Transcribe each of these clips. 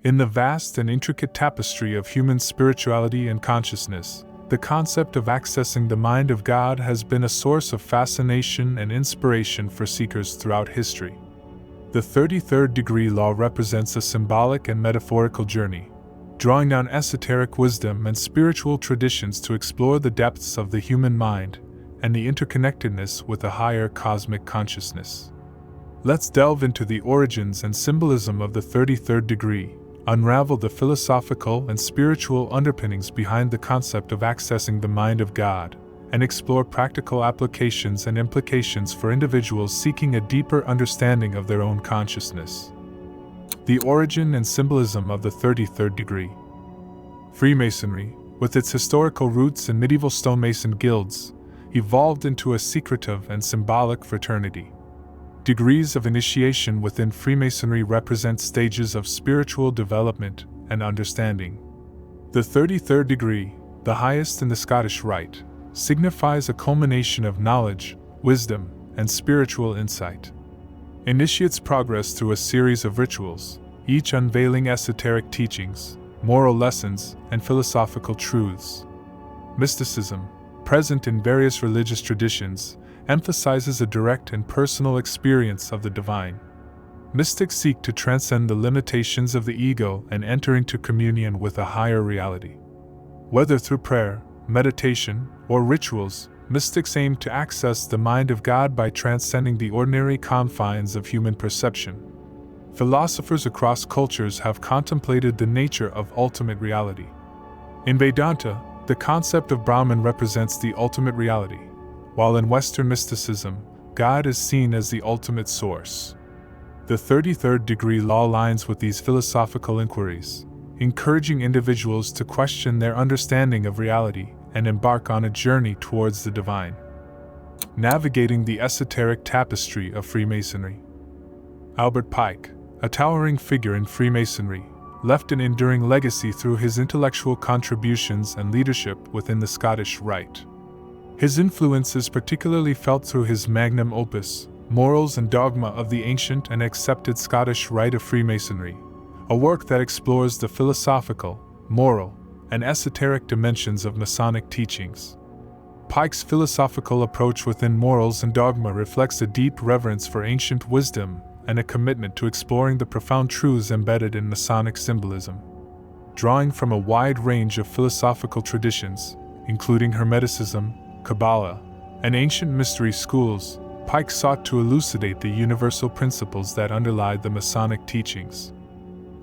In the vast and intricate tapestry of human spirituality and consciousness, the concept of accessing the mind of God has been a source of fascination and inspiration for seekers throughout history. The 33rd degree law represents a symbolic and metaphorical journey, drawing on esoteric wisdom and spiritual traditions to explore the depths of the human mind and the interconnectedness with a higher cosmic consciousness. Let's delve into the origins and symbolism of the 33rd degree, unravel the philosophical and spiritual underpinnings behind the concept of accessing the mind of God, and explore practical applications and implications for individuals seeking a deeper understanding of their own consciousness. The origin and symbolism of the 33rd degree. Freemasonry, with its historical roots in medieval stonemason guilds, evolved into a secretive and symbolic fraternity. Degrees of initiation within Freemasonry represent stages of spiritual development and understanding. The 33rd degree, the highest in the Scottish Rite, signifies a culmination of knowledge, wisdom, and spiritual insight. Initiates progress through a series of rituals, each unveiling esoteric teachings, moral lessons, and philosophical truths. Mysticism, present in various religious traditions, emphasizes a direct and personal experience of the divine. Mystics seek to transcend the limitations of the ego and enter into communion with a higher reality. Whether through prayer, meditation, or rituals, mystics aim to access the mind of God by transcending the ordinary confines of human perception. Philosophers across cultures have contemplated the nature of ultimate reality. In Vedanta, the concept of Brahman represents the ultimate reality, while in Western mysticism, God is seen as the ultimate source. The 33rd degree law aligns with these philosophical inquiries, encouraging individuals to question their understanding of reality and embark on a journey towards the divine. Navigating the esoteric tapestry of Freemasonry. Albert Pike, a towering figure in Freemasonry, left an enduring legacy through his intellectual contributions and leadership within the Scottish Rite. His influence is particularly felt through his magnum opus, Morals and Dogma of the Ancient and Accepted Scottish Rite of Freemasonry, a work that explores the philosophical, moral, and esoteric dimensions of Masonic teachings. Pike's philosophical approach within Morals and Dogma reflects a deep reverence for ancient wisdom and a commitment to exploring the profound truths embedded in Masonic symbolism. Drawing from a wide range of philosophical traditions, including Hermeticism, Kabbalah, and ancient mystery schools, Pike sought to elucidate the universal principles that underlie the Masonic teachings.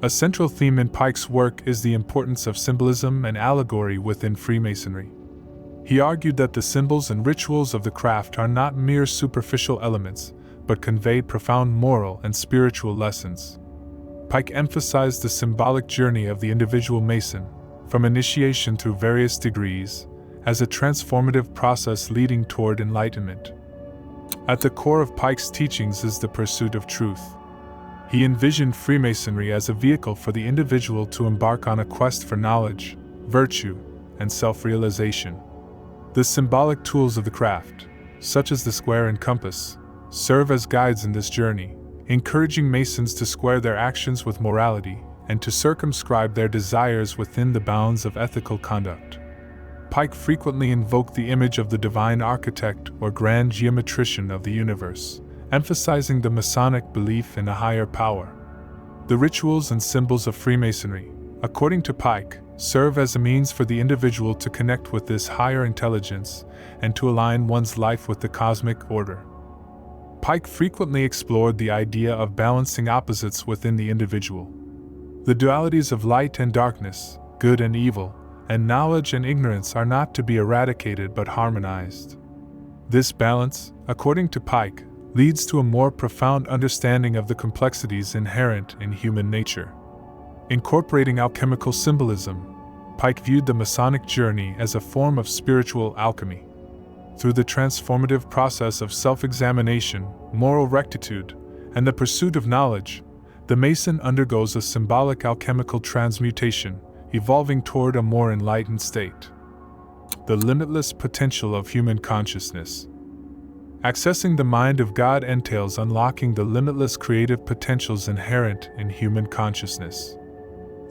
A central theme in Pike's work is the importance of symbolism and allegory within Freemasonry. He argued that the symbols and rituals of the craft are not mere superficial elements, but convey profound moral and spiritual lessons. Pike emphasized the symbolic journey of the individual Mason, from initiation through various degrees, as a transformative process leading toward enlightenment. At the core of Pike's teachings is the pursuit of truth. He envisioned Freemasonry as a vehicle for the individual to embark on a quest for knowledge, virtue, and self-realization. The symbolic tools of the craft, such as the square and compass, serve as guides in this journey, encouraging Masons to square their actions with morality and to circumscribe their desires within the bounds of ethical conduct. Pike frequently invoked the image of the divine architect or grand geometrician of the universe, emphasizing the Masonic belief in a higher power. The rituals and symbols of Freemasonry, according to Pike, serve as a means for the individual to connect with this higher intelligence and to align one's life with the cosmic order. Pike frequently explored the idea of balancing opposites within the individual. The dualities of light and darkness, good and evil, and knowledge and ignorance are not to be eradicated but harmonized. This balance, according to Pike, leads to a more profound understanding of the complexities inherent in human nature. Incorporating alchemical symbolism, Pike viewed the Masonic journey as a form of spiritual alchemy. Through the transformative process of self-examination, moral rectitude, and the pursuit of knowledge, the Mason undergoes a symbolic alchemical transmutation, evolving toward a more enlightened state. The limitless potential of human consciousness. Accessing the mind of God entails unlocking the limitless creative potentials inherent in human consciousness.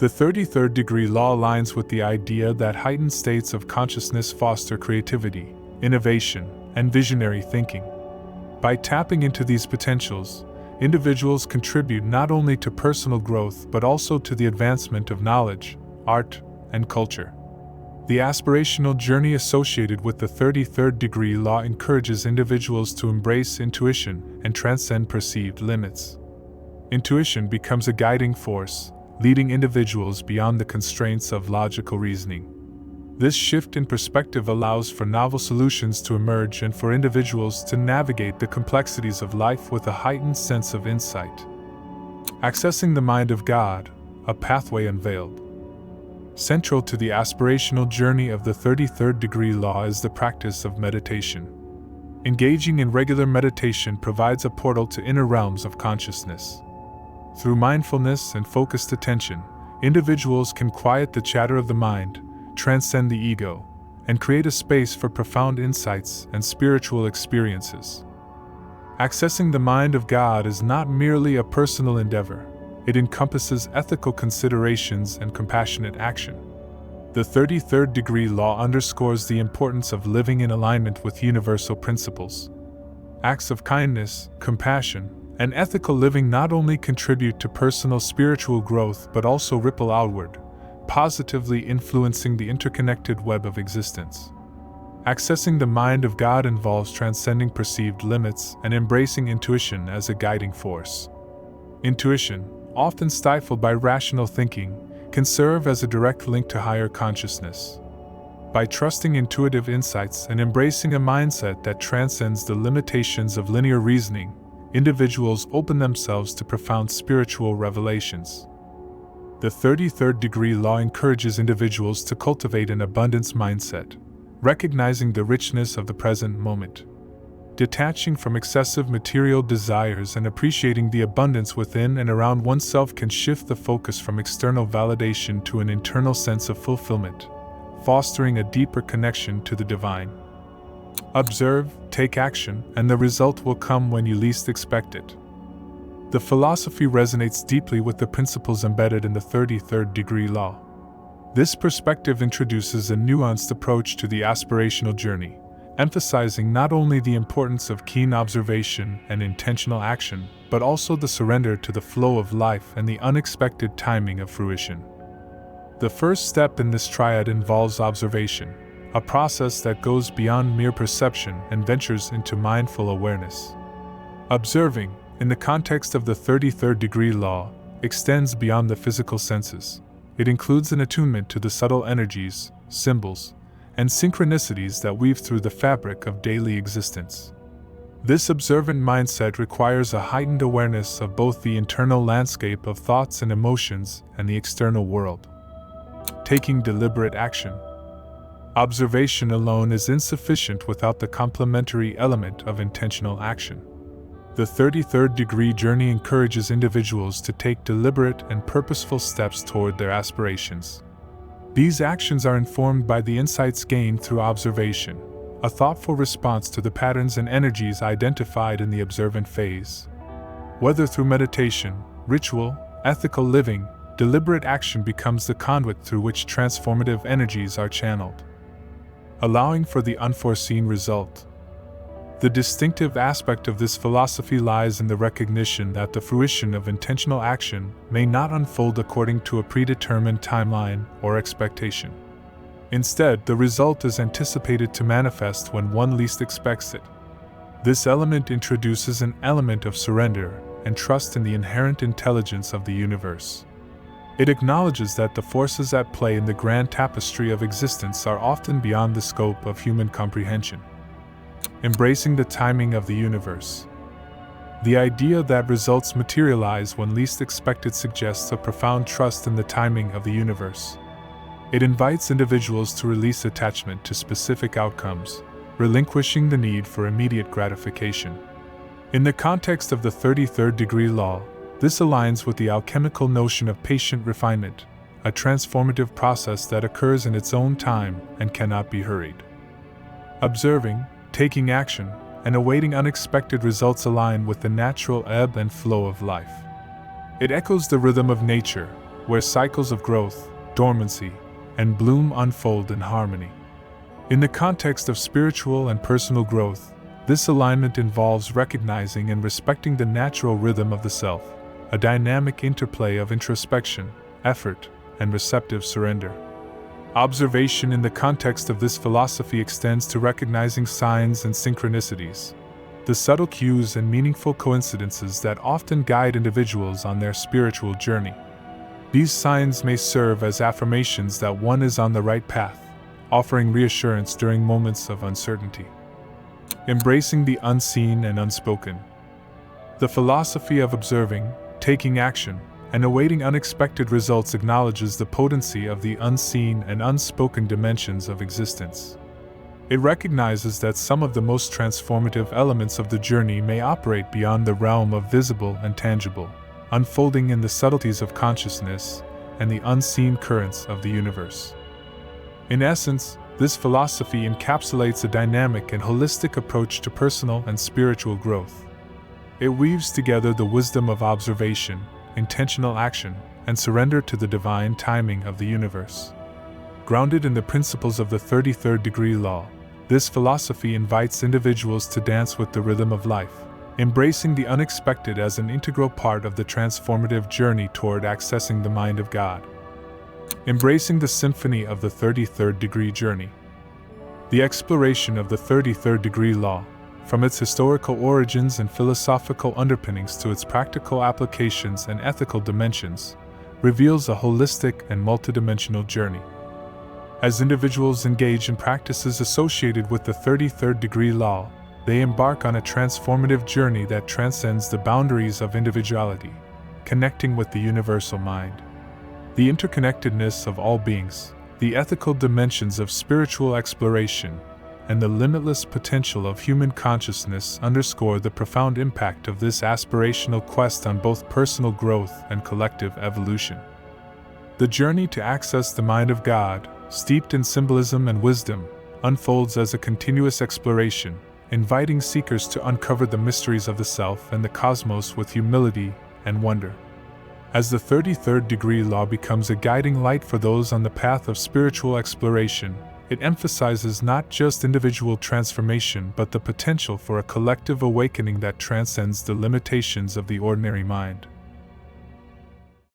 The 33rd degree law aligns with the idea that heightened states of consciousness foster creativity, innovation, and visionary thinking. By tapping into these potentials, individuals contribute not only to personal growth but also to the advancement of knowledge, art, and culture. The aspirational journey associated with the 33rd degree law encourages individuals to embrace intuition and transcend perceived limits. Intuition becomes a guiding force, leading individuals beyond the constraints of logical reasoning. This shift in perspective allows for novel solutions to emerge and for individuals to navigate the complexities of life with a heightened sense of insight. Accessing the mind of God, a pathway unveiled. Central to the aspirational journey of the 33rd degree law is the practice of meditation. Engaging in regular meditation provides a portal to inner realms of consciousness. Through mindfulness and focused attention, individuals can quiet the chatter of the mind, transcend the ego, and create a space for profound insights and spiritual experiences. Accessing the mind of God is not merely a personal endeavor. It encompasses ethical considerations and compassionate action. The 33rd degree law underscores the importance of living in alignment with universal principles. Acts of kindness, compassion, and ethical living not only contribute to personal spiritual growth but also ripple outward, positively influencing the interconnected web of existence. Accessing the mind of God involves transcending perceived limits and embracing intuition as a guiding force. Intuition, often stifled by rational thinking, can serve as a direct link to higher consciousness. By trusting intuitive insights and embracing a mindset that transcends the limitations of linear reasoning, individuals open themselves to profound spiritual revelations. The 33rd degree law encourages individuals to cultivate an abundance mindset, recognizing the richness of the present moment. Detaching from excessive material desires and appreciating the abundance within and around oneself can shift the focus from external validation to an internal sense of fulfillment, fostering a deeper connection to the divine. Observe, take action, and the result will come when you least expect it. The philosophy resonates deeply with the principles embedded in the 33rd degree law. This perspective introduces a nuanced approach to the aspirational journey, emphasizing not only the importance of keen observation and intentional action, but also the surrender to the flow of life and the unexpected timing of fruition. The first step in this triad involves observation, a process that goes beyond mere perception and ventures into mindful awareness. Observing, in the context of the 33rd degree law, extends beyond the physical senses. It includes an attunement to the subtle energies, symbols, and synchronicities that weave through the fabric of daily existence. This observant mindset requires a heightened awareness of both the internal landscape of thoughts and emotions and the external world. Taking deliberate action. Observation alone is insufficient without the complementary element of intentional action. The 33rd degree journey encourages individuals to take deliberate and purposeful steps toward their aspirations. These actions are informed by the insights gained through observation, a thoughtful response to the patterns and energies identified in the observant phase. Whether through meditation, ritual, ethical living, deliberate action becomes the conduit through which transformative energies are channeled, allowing for the unforeseen result. The distinctive aspect of this philosophy lies in the recognition that the fruition of intentional action may not unfold according to a predetermined timeline or expectation. Instead, the result is anticipated to manifest when one least expects it. This element introduces an element of surrender and trust in the inherent intelligence of the universe. It acknowledges that the forces at play in the grand tapestry of existence are often beyond the scope of human comprehension. Embracing the timing of the universe. The idea that results materialize when least expected suggests a profound trust in the timing of the universe. It invites individuals to release attachment to specific outcomes, relinquishing the need for immediate gratification. In the context of the 33rd degree law, this aligns with the alchemical notion of patient refinement, a transformative process that occurs in its own time and cannot be hurried. Observing, taking action, and awaiting unexpected results align with the natural ebb and flow of life. It echoes the rhythm of nature, where cycles of growth, dormancy, and bloom unfold in harmony. In the context of spiritual and personal growth, this alignment involves recognizing and respecting the natural rhythm of the self, a dynamic interplay of introspection, effort, and receptive surrender. Observation in the context of this philosophy extends to recognizing signs and synchronicities, the subtle cues and meaningful coincidences that often guide individuals on their spiritual journey. These signs may serve as affirmations that one is on the right path, offering reassurance during moments of uncertainty. Embracing the unseen and unspoken. The philosophy of observing, taking action, and awaiting unexpected results acknowledges the potency of the unseen and unspoken dimensions of existence. It recognizes that some of the most transformative elements of the journey may operate beyond the realm of visible and tangible, unfolding in the subtleties of consciousness and the unseen currents of the universe. In essence, this philosophy encapsulates a dynamic and holistic approach to personal and spiritual growth. It weaves together the wisdom of observation, intentional action, and surrender to the divine timing of the universe. Grounded in the principles of the 33rd degree law, this philosophy invites individuals to dance with the rhythm of life, embracing the unexpected as an integral part of the transformative journey toward accessing the mind of God. Embracing the symphony of the 33rd degree journey. The exploration of the 33rd degree law, from its historical origins and philosophical underpinnings to its practical applications and ethical dimensions, reveals a holistic and multidimensional journey. As individuals engage in practices associated with the 33rd degree law, they embark on a transformative journey that transcends the boundaries of individuality, connecting with the universal mind. The interconnectedness of all beings, the ethical dimensions of spiritual exploration, and the limitless potential of human consciousness underscore the profound impact of this aspirational quest on both personal growth and collective evolution. The journey to access the mind of God, steeped in symbolism and wisdom, unfolds as a continuous exploration, inviting seekers to uncover the mysteries of the self and the cosmos with humility and wonder. As the 33rd degree law becomes a guiding light for those on the path of spiritual exploration, it emphasizes not just individual transformation but the potential for a collective awakening that transcends the limitations of the ordinary mind.